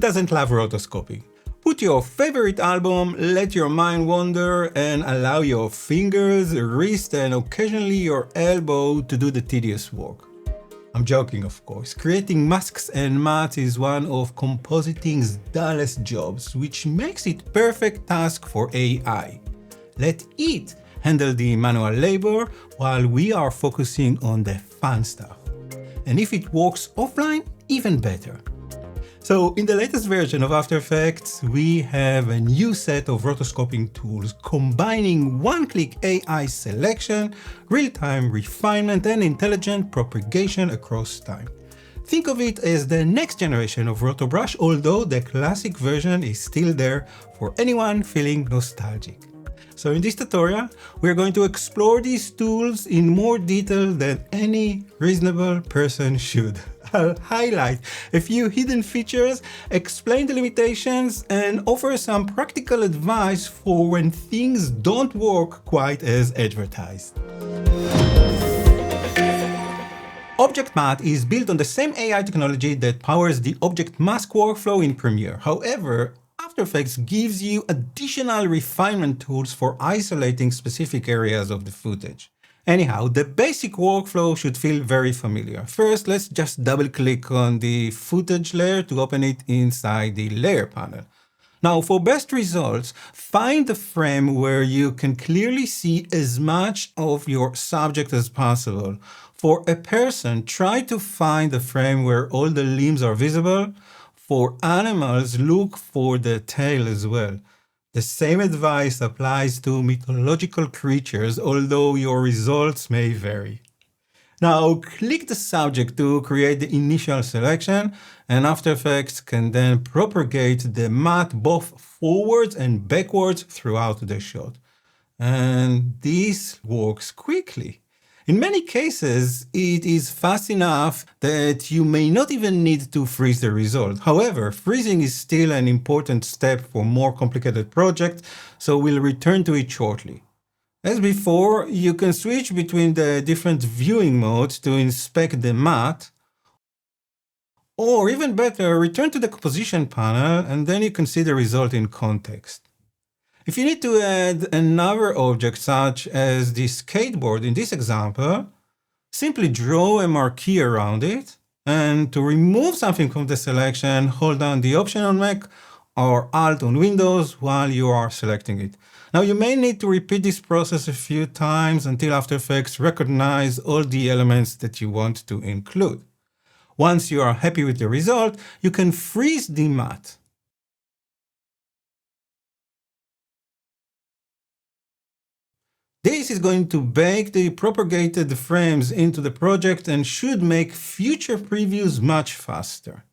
doesn't love rotoscoping? Put your favorite album, let your mind wander, and allow your fingers, wrist, and occasionally your elbow to do the tedious work. I'm joking, of course. Creating masks and mats is one of compositing's dullest jobs, which makes it perfect task for AI. Let it handle the manual labor while we are focusing on the fun stuff. And if it works offline, even better. So in the latest version of After Effects, we have a new set of rotoscoping tools combining one-click AI selection, real-time refinement, and intelligent propagation across time. Think of it as the next generation of Rotobrush, although the classic version is still there for anyone feeling nostalgic. So in this tutorial, we're going to explore these tools in more detail than any reasonable person should. I'll highlight a few hidden features, explain the limitations, and offer some practical advice for when things don't work quite as advertised. Object Mat is built on the same AI technology that powers the Object Mask workflow in Premiere. However, After Effects gives you additional refinement tools for isolating specific areas of the footage. Anyhow, the basic workflow should feel very familiar. First, let's just double-click on the footage layer to open it inside the layer panel. Now, for best results, find the frame where you can clearly see as much of your subject as possible. For a person, try to find the frame where all the limbs are visible. For animals, look for the tail as well. The same advice applies to mythological creatures, although your results may vary. Now, click the subject to create the initial selection, and After Effects can then propagate the mat both forwards and backwards throughout the shot. And this works quickly. In many cases, it is fast enough that you may not even need to freeze the result. However, freezing is still an important step for more complicated projects, so we'll return to it shortly. As before, you can switch between the different viewing modes to inspect the mat, or even better, return to the composition panel and then you can see the result in context. If you need to add another object such as the skateboard in this example, simply draw a marquee around it, and to remove something from the selection, hold down the Option on Mac or Alt on Windows while you are selecting it. Now you may need to repeat this process a few times until After Effects recognize all the elements that you want to include. Once you are happy with the result, you can freeze the mat. This is going to bake the propagated frames into the project and should make future previews much faster.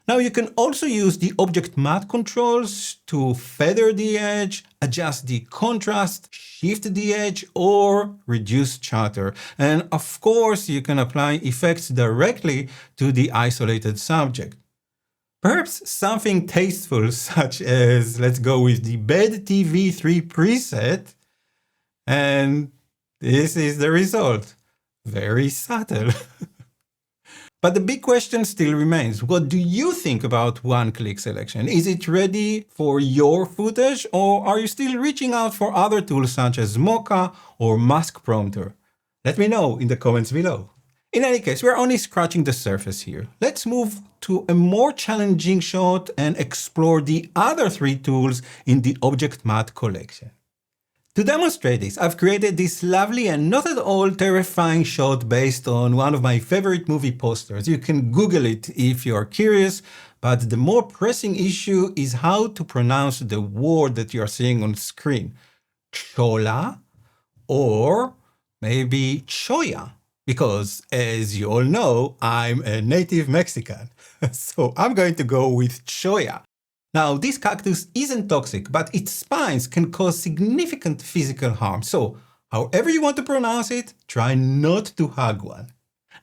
Now you can also use the Object Mat controls to feather the edge, adjust the contrast, shift the edge, or reduce chatter. And of course, you can apply effects directly to the isolated subject. Perhaps something tasteful such as, let's go with the Bed TV 3 preset, and this is the result. Very subtle. But the big question still remains. What do you think about one-click selection? Is it ready for your footage, or are you still reaching out for other tools such as Mocha or Mask Prompter? Let me know in the comments below. In any case, we're only scratching the surface here. Let's move to a more challenging shot and explore the other three tools in the Object Mat collection. To demonstrate this, I've created this lovely and not at all terrifying shot based on one of my favorite movie posters. You can Google it if you're curious, but the more pressing issue is how to pronounce the word that you're seeing on screen. Chola or maybe Choya, because as you all know, I'm a native Mexican. So I'm going to go with Choya. Now, this cactus isn't toxic, but its spines can cause significant physical harm. So, however you want to pronounce it, try not to hug one.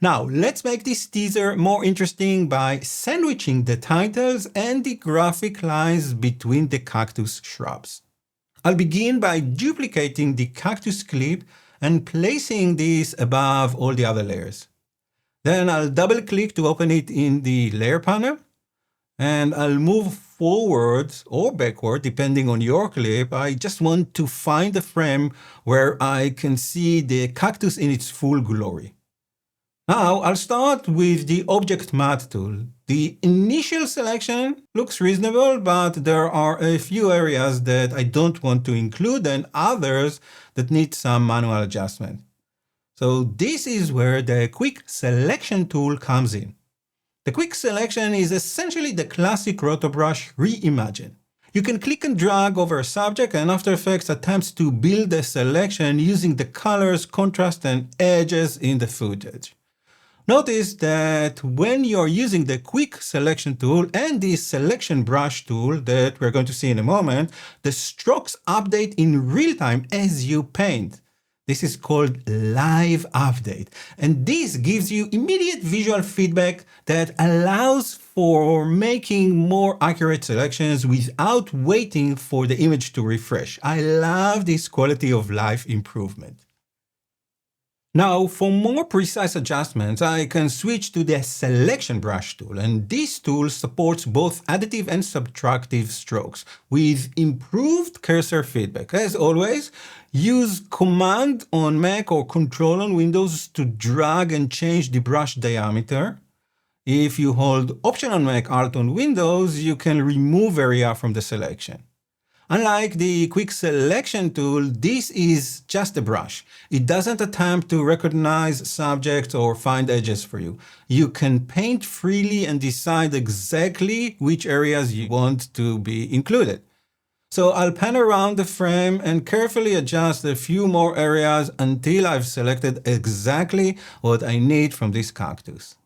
Now, let's make this teaser more interesting by sandwiching the titles and the graphic lines between the cactus shrubs. I'll begin by duplicating the cactus clip and placing this above all the other layers. Then I'll double-click to open it in the layer panel. and I'll move forward or backward depending on your clip. I just want to find a frame where I can see the cactus in its full glory. Now I'll start with the Object Matte tool. The initial selection looks reasonable, but there are a few areas that I don't want to include and others that need some manual adjustment. So this is where the Quick Selection tool comes in. The Quick Selection is essentially the classic Rotobrush reimagined. You can click and drag over a subject, and After Effects attempts to build a selection using the colors, contrast, and edges in the footage. Notice that when you're using the Quick Selection tool and the Selection Brush tool that we're going to see in a moment, the strokes update in real time as you paint. This is called live update, and this gives you immediate visual feedback that allows for making more accurate selections without waiting for the image to refresh. I love this quality of life improvement. Now, for more precise adjustments, I can switch to the Selection Brush tool, and this tool supports both additive and subtractive strokes with improved cursor feedback. As always, use Command on Mac or Control on Windows to drag and change the brush diameter. If you hold Option on Mac, Alt on Windows, you can remove area from the selection. Unlike the Quick Selection tool, this is just a brush. It doesn't attempt to recognize subjects or find edges for you. You can paint freely and decide exactly which areas you want to be included. So I'll pan around the frame and carefully adjust a few more areas until I've selected exactly what I need from this cactus.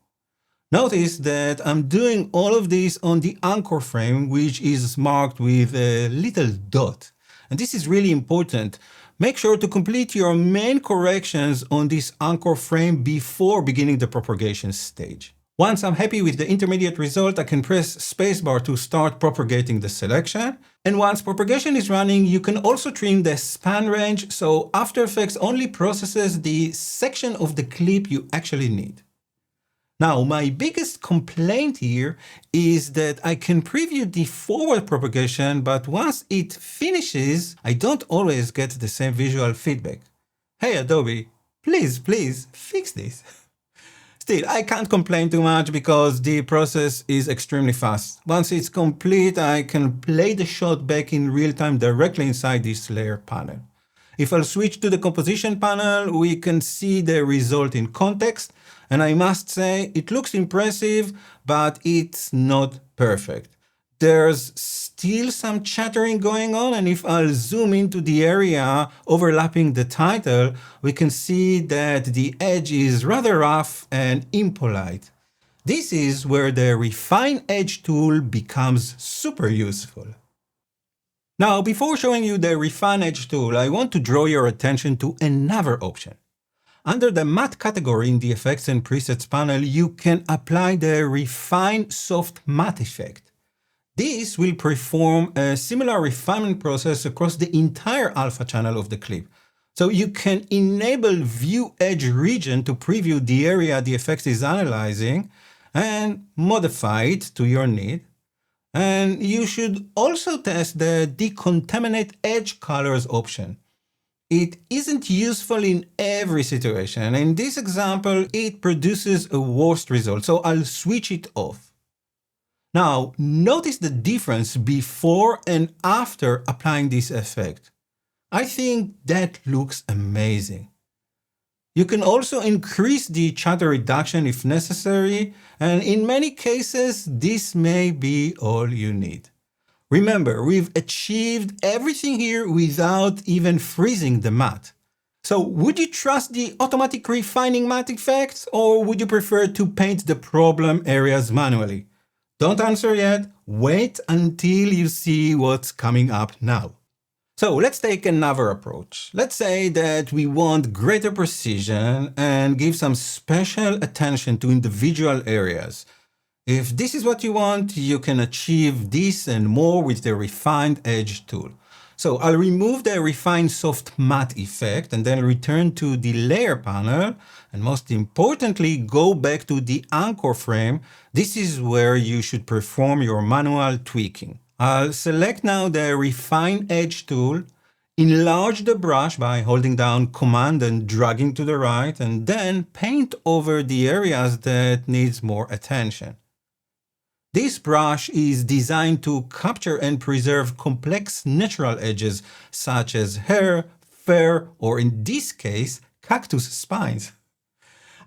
Notice that I'm doing all of this on the anchor frame, which is marked with a little dot. And this is really important. Make sure to complete your main corrections on this anchor frame before beginning the propagation stage. Once I'm happy with the intermediate result, I can press spacebar to start propagating the selection. And once propagation is running, you can also trim the span range, so After Effects only processes the section of the clip you actually need. Now, my biggest complaint here is that I can preview the forward propagation, but once it finishes, I don't always get the same visual feedback. Hey Adobe, please fix this. Still, I can't complain too much because the process is extremely fast. Once it's complete, I can play the shot back in real time directly inside this layer panel. If I'll switch to the composition panel, we can see the result in context. And I must say, it looks impressive, but it's not perfect. There's still some chattering going on, and if I'll zoom into the area overlapping the title, we can see that the edge is rather rough and impolite. This is where the Refine Edge tool becomes super useful. Now, before showing you the Refine Edge tool, I want to draw your attention to another option. Under the Matte category in the Effects and Presets panel, you can apply the Refine Soft Matte effect. This will perform a similar refinement process across the entire alpha channel of the clip. So you can enable View Edge region to preview the area the effect is analyzing and modify it to your need. And you should also test the Decontaminate Edge Colors option. It isn't useful in every situation. In this example, it produces a worse result, so I'll switch it off. Now, notice the difference before and after applying this effect. I think that looks amazing. You can also increase the chatter reduction if necessary, and in many cases, this may be all you need. Remember, we've achieved everything here without even freezing the matte. So would you trust the automatic refining matte effects, or would you prefer to paint the problem areas manually? Don't answer yet. Wait until you see what's coming up now. So let's take another approach. Let's say that we want greater precision and give some special attention to individual areas. If this is what you want, you can achieve this and more with the Refined Edge tool. So I'll remove the Refine Soft Matte effect and then return to the Layer panel and most importantly, go back to the anchor frame. This is where you should perform your manual tweaking. I'll select now the Refine Edge tool, enlarge the brush by holding down Command and dragging to the right, and then paint over the areas that needs more attention. This brush is designed to capture and preserve complex natural edges such as hair, fur, or in this case, cactus spines.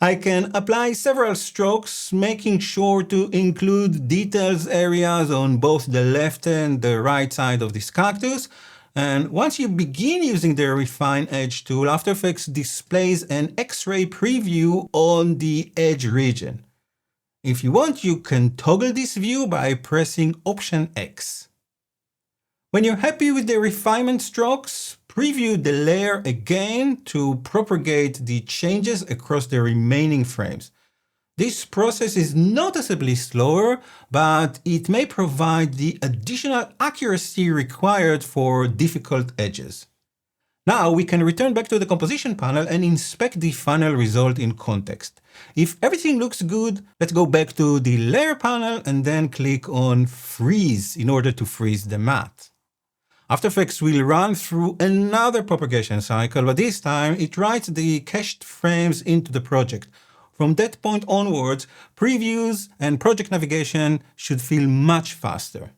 I can apply several strokes, making sure to include details areas on both the left and the right side of this cactus. And once you begin using the Refine Edge tool, After Effects displays an X-ray preview on the edge region. If you want, you can toggle this view by pressing Option X. When you're happy with the refinement strokes, preview the layer again to propagate the changes across the remaining frames. This process is noticeably slower, but it may provide the additional accuracy required for difficult edges. Now we can return back to the composition panel and inspect the final result in context. If everything looks good, let's go back to the layer panel and then click on Freeze in order to freeze the matte. After Effects will run through another propagation cycle, but this time it writes the cached frames into the project. From that point onwards, previews and project navigation should feel much faster.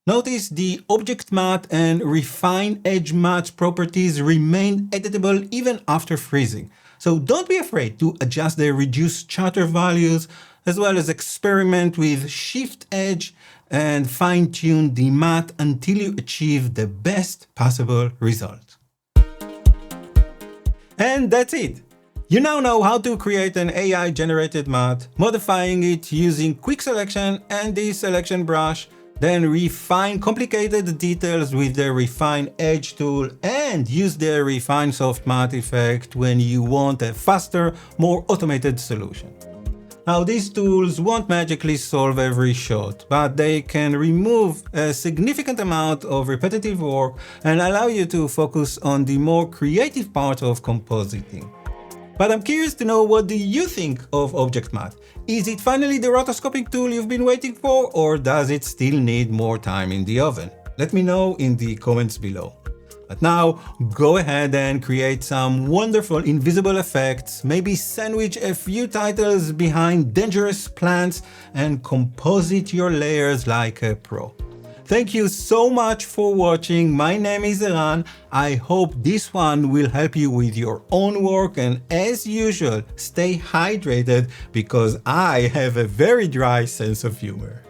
Notice the Object Matte and Refine Edge Matte properties remain editable even after freezing. So don't be afraid to adjust the reduce chatter values, as well as experiment with Shift Edge and fine-tune the matte until you achieve the best possible result. And that's it! You now know how to create an AI-generated matte, modifying it using quick selection and the selection brush, then refine complicated details with the Refine Edge tool and use the Refine Soft Matte effect when you want a faster, more automated solution. Now, these tools won't magically solve every shot, but they can remove a significant amount of repetitive work and allow you to focus on the more creative part of compositing. But I'm curious to know, what do you think of Object Matte? Is it finally the rotoscoping tool you've been waiting for, or does it still need more time in the oven? Let me know in the comments below. But now, go ahead and create some wonderful invisible effects, maybe sandwich a few titles behind dangerous plants, and composite your layers like a pro. Thank you so much for watching. My name is Eran. I hope this one will help you with your own work, and as usual, stay hydrated because I have a very dry sense of humor.